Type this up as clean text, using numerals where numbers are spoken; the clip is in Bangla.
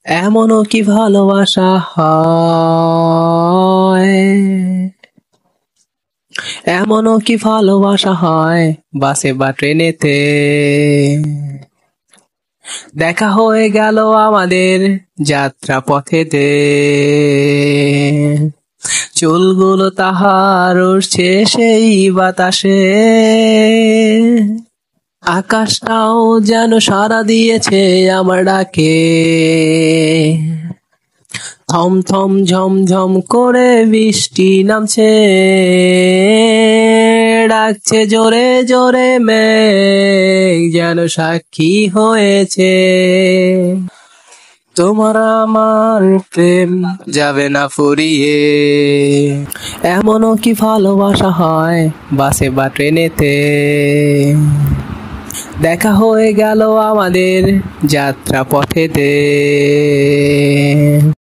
এমনও কি ভালোবাসা হয়, এমনও কি ভালোবাসা হয় বাসে বা ট্রেনেতে। দেখা হয়ে গেল আমাদের যাত্রা পথেতে, চুলগুলো তাহার উড়ছে সেই বাতাসে, আকাশটাও যেন সাড়া দিয়েছে আমার ডাকে। থম থম ঝমঝম করে বৃষ্টি নামছে, ডাকছে জোরে জোরে মেঘ যেন সাক্ষী হয়েছে। তোমার আমার প্রেম যাবে না ফুরিয়ে, এমনও কি ভালোবাসা হয় বাসে বা ট্রেনেতে। দেখা হয়ে গেল আমাদের যাত্রা পথেতে,